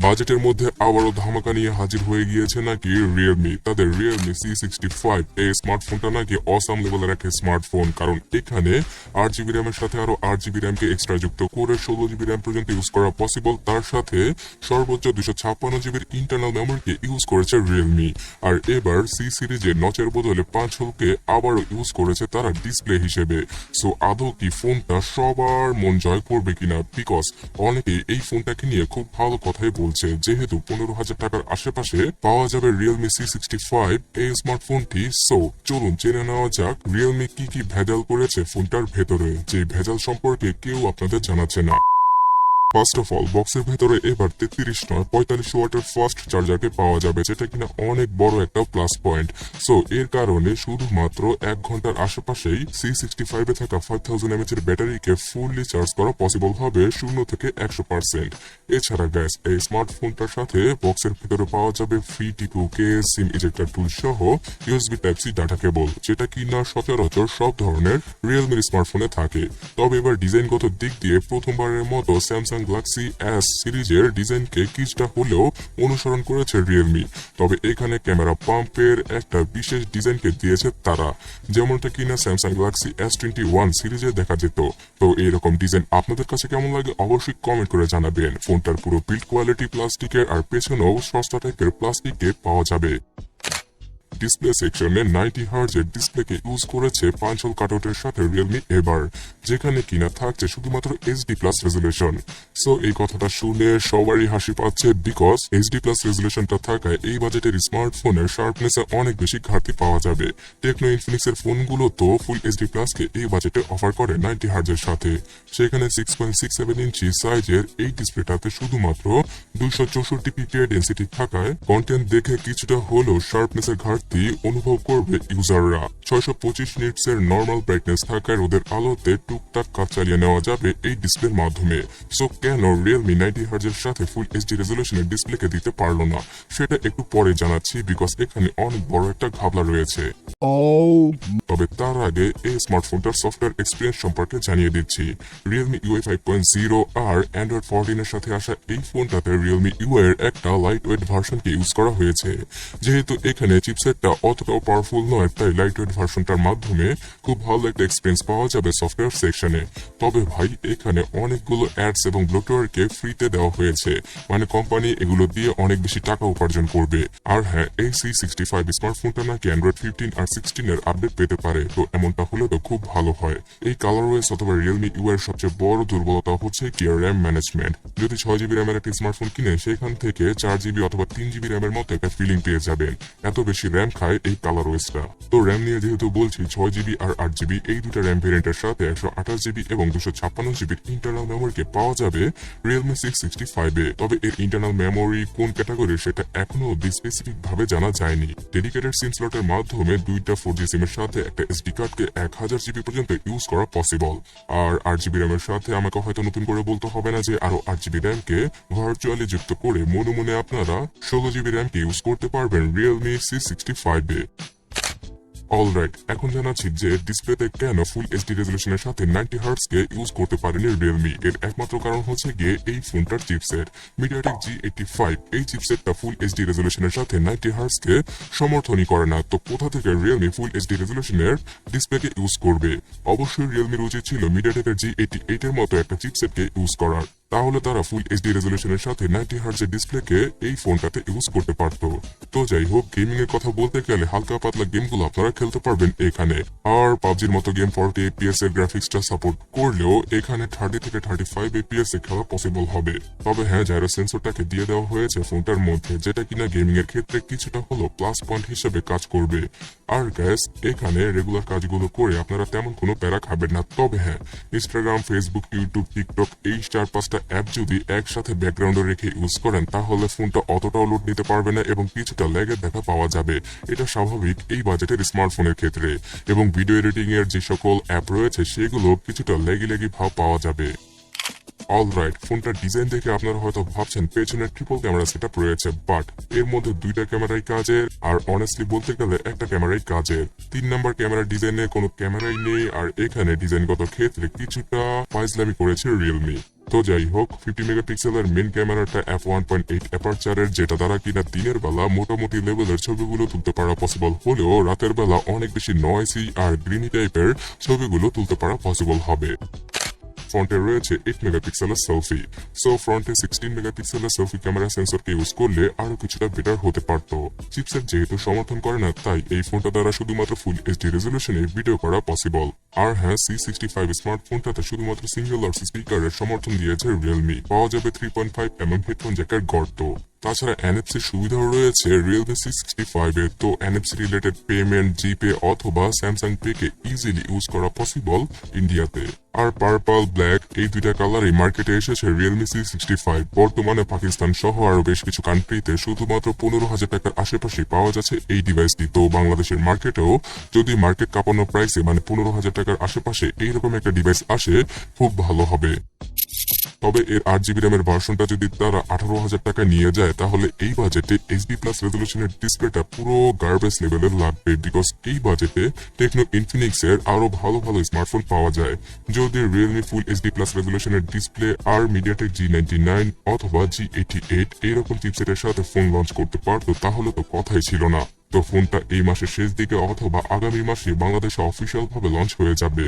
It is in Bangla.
বাজেটের মধ্যে আবারও ধামাকা নিয়ে হাজির হয়ে গিয়েছে নাকি রিয়েলমি। তাদের রিয়েলমি C65 এই স্মার্টফোনটা নাকি অসাম লেভেলের একটা স্মার্টফোন, কারণ এখানে 8GB র্যামের সাথে আরো 8GB র্যামকে এক্সট্রা যুক্ত করে 16GB র্যাম পর্যন্ত ইউজ করা পসিবল। তার সাথে সর্বোচ্চ 256GB ইন্টারনাল মেমোরিকে ইউজ করেছে রিয়েলমি। আর এবার সি সিরিজের নচের বদলে 5 হলকে আবারও ইউজ করেছে তারা ডিসপ্লে হিসেবে। সো আদৌ কি ফোনটা সবার মন জয় করবে কিনা, বিকজ অনেকে এই ফোনটাকে নিয়ে খুব ভালো কথাই বলছে। যেহেতু 15,000 টাকার আশেপাশে পাওয়া যাবে রিয়েলমি C65 এই স্মার্টফোনটি। সো চলুন জেনে নেওয়া যাক রিয়েলমি কি কি ভেজাল করেছে ফোনটার ভেতরে, যে ভেজাল সম্পর্কে কেউ আপনাদের জানাচ্ছে না। ফার্স্ট অফ অল, বক্সের ভেতরে এবার 33 নয় 45 ওয়াটের ফাস্ট চার্জারকে পাওয়া যাবে, যেটা কিনা অনেক বড় একটা প্লাস পয়েন্ট। সো এর কারণে শুধুমাত্র 1 ঘন্টার আশেপাশেই C65 এ থাকা 5000 mAh এর ব্যাটারিকে ফুললি চার্জ করা পসিবল হবে 0 থেকে 100%। এছাড়া গ্যাস এই স্মার্টফোনটার সাথে বক্সের ভেতরে পাওয়া যাবে ফ্রি T2K সিম ইজেক্টর টুল সহ USB Type-C ডাটা কেবল, যেটা কিনা সচরাচর সব ধরনের রিয়েলমির স্মার্টফোনে থাকে। তবে এবার ডিজাইনগত দিক দিয়ে প্রথমবারের মতো স্যামসাং গ্যালাক্সি S সিরিজের ডিজাইনকে কিছুটা হলেও অনুসরণ করেছে রিয়েলমি। তবে এখানে ক্যামেরা পাম্পের একটা বিশেষ ডিজাইনকে দিয়েছে তারা, যেমনটা কিনা স্যামসাং গ্যালাক্সি S21 সিরিজে দেখা যেত। তো এইরকম ডিজাইন আপনাদের কাছে কেমন লাগে অবশ্যই কমেন্ট করে জানাবেন। ফোনটার পুরো বিল্ড কোয়ালিটি প্লাস্টিকের, আর পেছনেও সস্তা টাইপের প্লাস্টিকে পাওয়া যাবে। ডিসপ্লে সেকশনে 90Hz এর ডিসপ্লেকে ইউজ করেছে 5 হল কাটআউটের সাথে রিয়েলমি এবার, যেখানে কিনা থাকছে শুধুমাত্র HD+ রেজুলেশন। সো এই কথাটা শুনে সবারই হাসি পাচ্ছে, বিকজ HD+ রেজুলেশনটা থাকায় এই বাজেটের স্মার্টফোনের শার্পনেসে অনেক বেশি ঘাটতি পাওয়া যাবে। টেকনো ইনফিনিক্স এর ফোনগুলো তো ফুল HD+ কে এই বাজেটে অফার করে 90Hz এর সাথে। সেখানে 6.67 ইঞ্চি সাইজের এই ডিসপ্লেটাতে শুধুমাত্র 264 ppi ডেন্সিটি থাকায় কন্টেন্ট দেখে কিছুটা হলেও শার্পনেসের ঘাটতি অনুভব করবে ইউজাররা। 625 নিটস এর নর্মাল ব্রাইটনেস থাকায় রোদের আলোতে টুকটাক কাজ চালিয়ে নেওয়া যাবে এই ডিসপ্লের মাধ্যমে। সো কেন রিয়েলমি 90Hz এর সাথে ফুল এইচডি রেজুলেশনের ডিসপ্লেকে দিতে পারলো না, সেটা একটু পরে জানাচ্ছি, বিকজ এখানে অনেক বড় একটা ঘাবলা রয়েছে। তবে তার আগে এই স্মার্টফোনটার সফটওয়্যার এক্সপিরিয়েন্স সম্পর্কে জানিয়ে দিচ্ছি। রিয়েলমি UI 5.0 আর অ্যান্ড্রয়েড 14 এর সাথে আসা এই ফোনটাতে রিয়েলমি UI এর একটা লাইট ওয়েট ভার্সনকে ইউজ করা হয়েছে। যেহেতু এখানে চিপসেটটা অতটাও পাওয়ারফুল নয়, তাই লাইট ওয়েট ভার্সনটার মাধ্যমে খুব ভালো একটা এক্সপিরিয়েন্স পাওয়া যাবে সফটওয়্যার সেকশনে। তবে ভাই এখানে অনেকগুলো অ্যাডস এবং ব্লুটুয়ারকে ফ্রিতে দেওয়া হয়েছে, মানে কোম্পানি এগুলো দিয়ে অনেক বেশি টাকা উপার্জন করবে। আর হ্যাঁ, এই C65 স্মার্টফোনটা নাকি অ্যান্ড্রয়েড 15 আর 16 এর আপডেট পেতে পারে, তো এমনটা হলে তো খুব ভালো হয়। এই কালারওয়েজ অথবা রিয়েলমি UI এর সবচেয়ে বড় দুর্বলতা হচ্ছে কি র্যাম ম্যানেজমেন্ট। যদি 6GB র্যামের একটা স্মার্টফোন কিনে সেখান থেকে 4GB অথবা 3GB র্যামের মতো একটা ফিলিং পেয়ে যাবেন। এত বেশি র্যাম খায় এই কালারওয়েজটা। তো র্যাম নিয়ে যেহেতু বলছি, 6GB আর 8GB এই দুটো র্যাম ভেরিয়েন্টের সাথে 128GB এবং 256GB ইন্টারনাল মেমোরিকে পাওয়া যাবে রিয়েলমি C65 এ। তবে এর ইন্টারনাল মেমোরি কোন ক্যাটাগরি সেটা এখনো স্পেসিফিক ভাবে জানা যায়নি। ডেডিকেটেড সিম স্লটের মাধ্যমে দুইটা 4G সিমের সাথে একটা SD কার্ডকে 1000GB পর্যন্ত ইউজ করা পসিবল। আর 8GB র্যামের সাথে আমাকে হয়তো নতুন করে বলতে হবে না যে আরো 8GB র্যামকে ভার্চুয়ালি যুক্ত করে মনে মনে আপনারা 16GB র্যামকে ইউজ করতে পারবেন রিয়েলমি C65 এ। অলরাইট, এখন জানাচ্ছি যে ডিসপ্লেতে কেন ফুল এইচডি রেজুলেশনের সাথে 90Hz কে ইউজ করতে পারেনি রিয়েলমি। এর একমাত্র কারণ হচ্ছে গিয়ে এই ফোনটার চিপসেট MediaTek G85। এই চিপসেটটা ফুল এইচডি রেজুলেশনের সাথে 90Hz কে সমর্থনই করে না। তো কোথা থেকে রিয়েলমি ফুল এইচডি রেজুলেশনের ডিসপ্লেকে ইউজ করবে? অবশ্যই রিয়েলমির উচিত ছিল MediaTek G88 এর মতো একটা চিপসেটকে ইউজ করার, তাহলে তারা ফুল এইচডি রেজুলেশনের সাথে 90Hz এর ডিসপ্লেকে এই ফোনটাতে ইউজ করতে পারতো। তো যাই হোক, গেমিং এর কথা বলতে গেলে হালকা পাতলা গেমগুলো আপনারা খেলতে পারবেন এখানে। আর পাবজির মতো গেম 40 FPS এর গ্রাফিক্সটা সাপোর্ট করলেও এখানে 30 থেকে 35 FPS এ খেলা পসিবল হবে। তবে হ্যাঁ, জাইরো সেন্সরটাকে দিয়ে দেওয়া হয়েছে ফোনটার মধ্যে, যেটা কিনা গেমিং এর ক্ষেত্রে কিছুটা হলো প্লাস পয়েন্ট হিসেবে কাজ করবে। আর গ্যাস, এখানে রেগুলার কাজগুলো করে আপনারা তেমন কোনো প্যারা খাবেন না। তবে হ্যাঁ, ইনস্টাগ্রাম, ফেসবুক, ইউটিউব, টিকটক এই 4-5টা অ্যাপ যদি একসাথে ব্যাকগ্রাউন্ডে রেখে ইউজ করেন তাহলে ফোনটা অতটাও লোড নিতে পারবে না এবং কিছুটা ল্যাগের দেখা পাওয়া যাবে। এটা স্বাভাবিক এই বাজেটের স্মার্টফোনের ক্ষেত্রে। এবং ভিডিও এডিটিং এর যে সকল অ্যাপ রয়েছে সেগুলো কিছুটা ল্যাগি ভাব পাওয়া যাবে। অলরাইট, ফোনটার ডিজাইন দেখে আপনারা হয়তো ভাবছেন পেছনে ট্রিপল ক্যামেরা সেটআপ রয়েছে, বাট এর মধ্যে দুইটা ক্যামেরাই কাজের, আর অনেস্টলি বলতে গেলে একটা ক্যামেরাই কাজের। 3 নাম্বার ক্যামেরার ডিজাইনে কোনো ক্যামেরাই নেই, আর এখানে ডিজাইনগত ক্ষেত্রে কিছুটা ফাইজলামি করেছে রিয়েলমি। তো যাই হোক, 50 মেগাপিক্সেলের মেন ক্যামেরাটা f1.8 অ্যাপারচারের, যেটা দ্বারা কিনা দিনের বেলা মোটামুটি লেভেলের ছবিগুলো তুলতে পারা পসিবল হলেও রাতের বেলা অনেক বেশি নয়েসি আর গ্রিনি টাইপের ছবিগুলো তুলতে পারা পসিবল হবে। ফ্রন্টে রয়েছে 8 মেগাপিক্সেলের সেলফি। সো ফ্রন্টে 16 মেগাপিক্সেলের সেলফি ক্যামেরা সেন্সরকে ইউজ করলে আরো কিছুটা বেটার হতে পারত। চিপসেট যেহেতু সমর্থন করে না, তাই এই ফোনটা দ্বারা শুধুমাত্র ফুল এইচডি রেজলিউশনে ভিডিও করা পসিবল। আর হ্যাঁ, C65 স্মার্টফোনটাতে শুধুমাত্র সিঙ্গেল লর্ডস স্পিকারের সমর্থন দিয়েছে রিয়েলমি। পাওয়া যাবে 3.5mm হেডফোন জ্যাকের গর্ত। তাছাড়া NFC সুবিধাও রয়েছে রিয়েলমি C65 এ। তো NFC রিলেটেড পেমেন্ট, জিপে অথবা স্যামসাং পে কে ইজিলি ইউজ করা পসিবল ইন্ডিয়াতে। আর পার্পল, ব্ল্যাক এই দুইটা কালারই মার্কেটে এসেছে রিয়েলমি C65। বর্তমানে পাকিস্তান সহ আরো বেশ কিছু কান্ট্রিতে শুধুমাত্র 15,000 টাকার আশেপাশে পাওয়া যাচ্ছে এই ডিভাইসটি। তো বাংলাদেশের মার্কেটেও যদি মার্কেট কাঁপানো প্রাইসে মানে 15,000 টাকার আশেপাশে এইরকম একটা ডিভাইস আসে, খুব ভালো হবে। তবে এর 8GB র্যামের ভার্সনটা যদি তারা 18,000 টাকা নিয়ে যায়, তাহলে এই বাজেটে HD+ রেজলিউশনের ডিসপ্লেটা পুরো গার্বেজ লেভেলের লাগবে। বিকজ এই বাজেটে টেকনো ইনফিনিক্স এর আরো ভালো ভালো স্মার্টফোন পাওয়া যায়। যদি রিয়েলমি ফুল HD+ রেজলিউশনের ডিসপ্লে আর মিডিয়াটেক G99 অথবা G88 এইরকম চিপসেটের সাথে ফোন লঞ্চ করতে পারতো, তাহলে তো কথাই ছিল না। তো ফোনটা এই মাসের শেষ দিকে অথবা আগামী মাসে বাংলাদেশে অফিসিয়াল ভাবে লঞ্চ হয়ে যাবে।